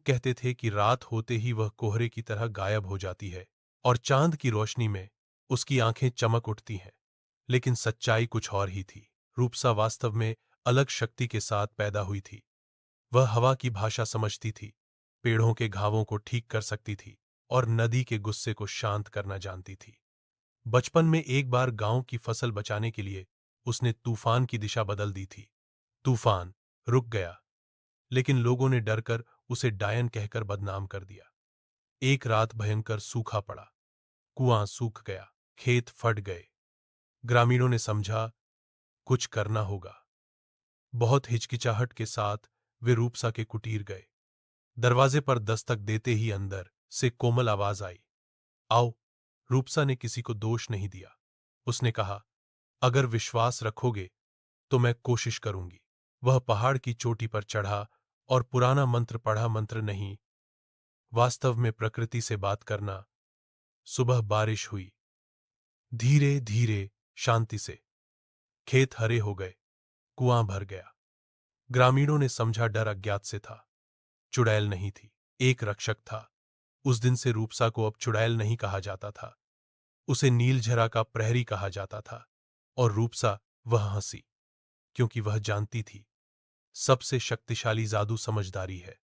कहते थे कि रात होते ही वह कोहरे की तरह गायब हो जाती है और चांद की रोशनी में उसकी आंखें चमक उठती हैं। लेकिन सच्चाई कुछ और ही थी। रूपसा वास्तव में अलग शक्ति के साथ पैदा हुई थी। वह हवा की भाषा समझती थी, पेड़ों के घावों को ठीक कर सकती थी और नदी के गुस्से को शांत करना जानती थी। बचपन में एक बार गांव की फसल बचाने के लिए उसने तूफान की दिशा बदल दी थी। तूफान रुक गया, लेकिन लोगों ने डरकर उसे डायन कहकर बदनाम कर दिया। एक रात भयंकर सूखा पड़ा, कुआं सूख गया, खेत फट गए। ग्रामीणों ने समझा कुछ करना होगा। बहुत हिचकिचाहट के साथ वे रूपसा के कुटीर गए। दरवाजे पर दस्तक देते ही अंदर से कोमल आवाज आई, आओ। रूपसा ने किसी को दोष नहीं दिया। उसने कहा, अगर विश्वास रखोगे तो मैं कोशिश करूंगी। वह पहाड़ की चोटी पर चढ़ा और पुराना मंत्र पढ़ा। मंत्र नहीं, वास्तव में प्रकृति से बात करना। सुबह बारिश हुई, धीरे धीरे, शांति से। खेत हरे हो गए, कुआं भर गया। ग्रामीणों ने समझा डर अज्ञात से था, चुड़ैल नहीं थी, एक रक्षक था। उस दिन से रूपसा को अब चुड़ैल नहीं कहा जाता था, उसे नीलझरा का प्रहरी कहा जाता था। और रूपसा, वह हंसी, क्योंकि वह जानती थी सबसे शक्तिशाली जादू समझदारी है।